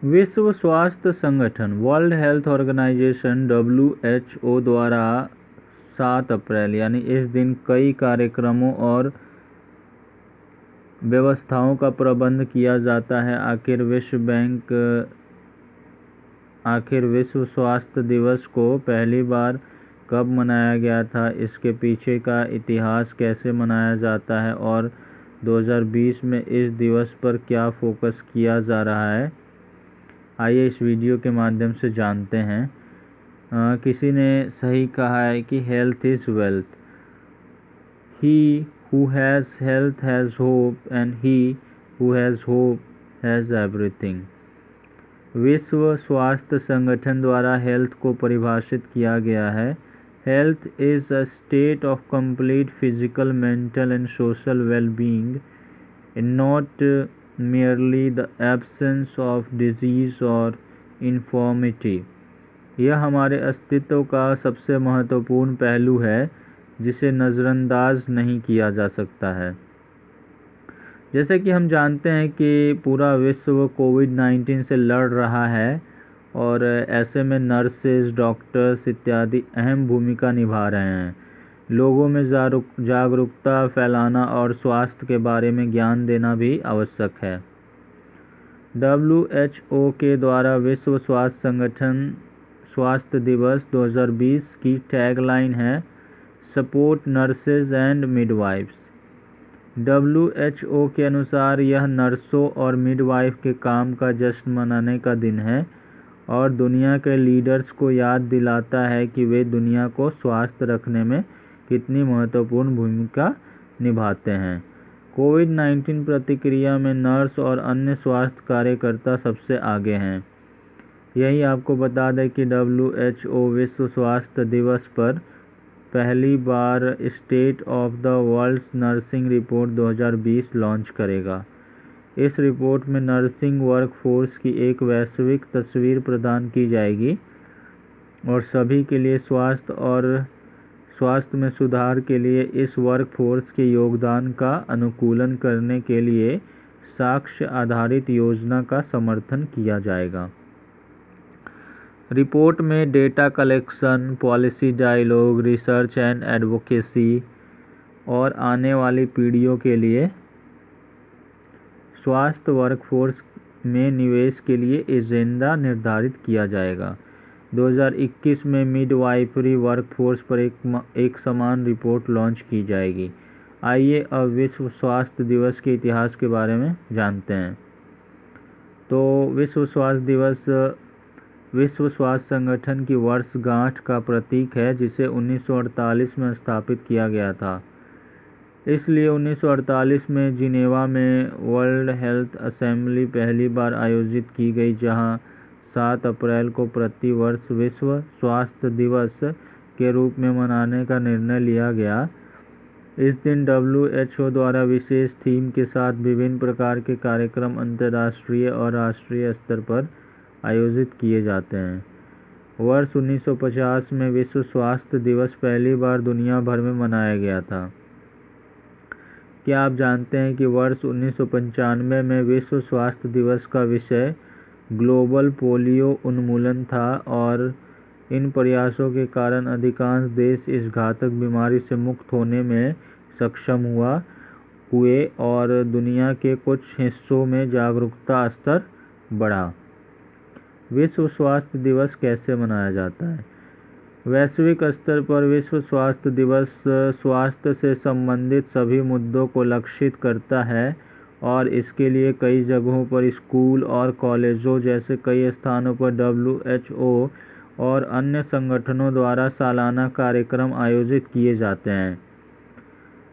विश्व स्वास्थ्य संगठन वर्ल्ड हेल्थ ऑर्गेनाइजेशन WHO द्वारा 7 अप्रैल यानी इस दिन कई कार्यक्रमों और व्यवस्थाओं का प्रबंध किया जाता है। आखिर विश्व स्वास्थ्य दिवस को पहली बार कब मनाया गया था, इसके पीछे का इतिहास कैसे मनाया जाता है और 2020 में इस दिवस पर क्या फोकस किया जा रहा है, आइए इस वीडियो के माध्यम से जानते हैं। किसी ने सही कहा है कि health is wealth, he who has health has hope and he who has hope has everything. विश्व स्वास्थ्य संगठन द्वारा हेल्थ को परिभाषित किया गया है। Health is a state of complete physical, mental and social wellbeing, not merely the absence of disease or infirmity। यह हमारे अस्तित्व का सबसे महत्वपूर्ण पहलू है जिसे नज़रअंदाज नहीं किया जा सकता है। जैसे कि हम जानते हैं कि पूरा विश्व कोविड-19 से लड़ रहा है और ऐसे में नर्सेज, डॉक्टर्स इत्यादि अहम भूमिका निभा रहे हैं। लोगों में जागरूकता फैलाना और स्वास्थ्य के बारे में ज्ञान देना भी आवश्यक है। WHO के द्वारा विश्व स्वास्थ्य संगठन स्वास्थ्य दिवस 2020 की टैगलाइन है support nurses and midwives. WHO के अनुसार यह नर्सों और मिडवाइफ के काम का जश्न मनाने का दिन है और दुनिया के लीडर्स को याद दिलाता है कि वे दुनिया को स्वस्थ रखने में कितनी महत्वपूर्ण भूमिका निभाते हैं। कोविड-19 प्रतिक्रिया में नर्स और अन्य स्वास्थ्य कार्यकर्ता सबसे आगे हैं। यही आपको बता दें कि WHO विश्व स्वास्थ्य दिवस पर पहली बार state of the world's nursing report 2020 launch करेगा। इस रिपोर्ट में नर्सिंग वर्कफोर्स की एक वैश्विक तस्वीर प्रदान की जाएगी और सभी के लिए स्वास्थ्य में सुधार के लिए इस वर्कफोर्स के योगदान का अनुकूलन करने के लिए साक्ष्य आधारित योजना का समर्थन किया जाएगा। रिपोर्ट में data collection, policy dialogue, research and advocacy और आने वाली पीढ़ियों के लिए स्वास्थ्य वर्कफोर्स में निवेश के लिए एजेंडा निर्धारित किया जाएगा। 2021 में मिडवाइफरी वर्कफोर्स पर एक समान रिपोर्ट लॉन्च की जाएगी। आइए अब विश्व स्वास्थ्य दिवस के इतिहास के बारे में जानते हैं। तो विश्व स्वास्थ्य दिवस विश्व स्वास्थ्य संगठन की वर्षगांठ का प्रतीक है जिसे 1948 में स्थापित किया गया था। इसलिए 1948 में जिनेवा में वर्ल्ड हेल्थ असेंबली पहली बार आयोजित की गई, जहां 7 अप्रैल को प्रति वर्ष विश्व स्वास्थ्य दिवस के रूप में मनाने का निर्णय लिया गया। इस दिन WHO द्वारा विशेष थीम के साथ विभिन्न प्रकार के कार्यक्रम अंतर्राष्ट्रीय और राष्ट्रीय स्तर पर आयोजित किए जाते हैं। वर्ष 1950 में विश्व स्वास्थ्य दिवस पहली बार दुनिया भर में मनाया गया था। क्या आप जानते हैं कि वर्ष 1995 में विश्व स्वास्थ्य दिवस का विषय ग्लोबल पोलियो उन्मूलन था और इन प्रयासों के कारण अधिकांश देश इस घातक बीमारी से मुक्त होने में सक्षम हुए और दुनिया के कुछ हिस्सों में जागरूकता स्तर बढ़ा। विश्व स्वास्थ्य दिवस कैसे मनाया जाता है? वैश्विक स्तर पर विश्व स्वास्थ्य दिवस स्वास्थ्य से संबंधित सभी मुद्दों को लक्षित करता है और इसके लिए कई जगहों पर स्कूल और कॉलेजों जैसे कई स्थानों पर WHO और अन्य संगठनों द्वारा सालाना कार्यक्रम आयोजित किए जाते हैं।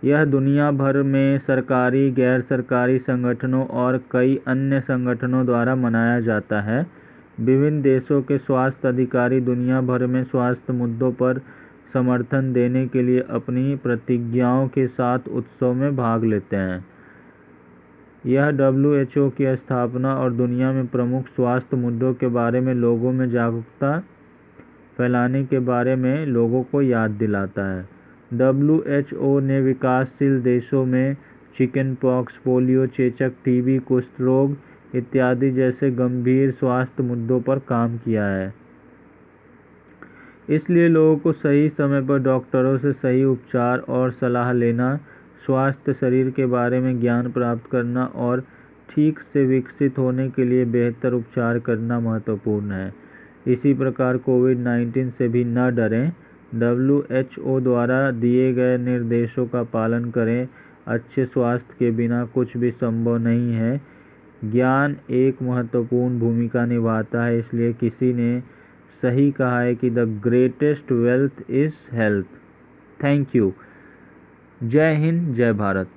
यह दुनिया भर में सरकारी, गैर सरकारी संगठनों और कई अन्य संगठनों द्वारा मनाया जाता है। विभिन्न देशों के स्वास्थ्य अधिकारी दुनिया भर में स्वास्थ्य मुद्दों पर समर्थन देने के लिए अपनी प्रतिज्ञाओं के साथ उत्सव में भाग लेते हैं। यह WHO की स्थापना और दुनिया में प्रमुख स्वास्थ्य मुद्दों के बारे में लोगों में जागरूकता फैलाने के बारे में लोगों को याद दिलाता है। WHO ने विकासशील देशों में चिकन पॉक्स, पोलियो, चेचक, TB, कुष्ठ रोग इत्यादि जैसे गंभीर स्वास्थ्य मुद्दों पर काम किया है। इसलिए लोगों को सही समय पर डॉक्टरों से सही उपचार और सलाह लेना, स्वास्थ्य शरीर के बारे में ज्ञान प्राप्त करना और ठीक से विकसित होने के लिए बेहतर उपचार करना महत्वपूर्ण है। इसी प्रकार कोविड-19 से भी न डरें, WHO द्वारा दिए गए निर्देशों का पालन करें। अच्छे स्वास्थ्य के बिना कुछ भी संभव नहीं है। ज्ञान एक महत्वपूर्ण भूमिका निभाता है, इसलिए किसी ने सही कहा है कि the greatest wealth is health. Thank you. जय हिंद, जय भारत।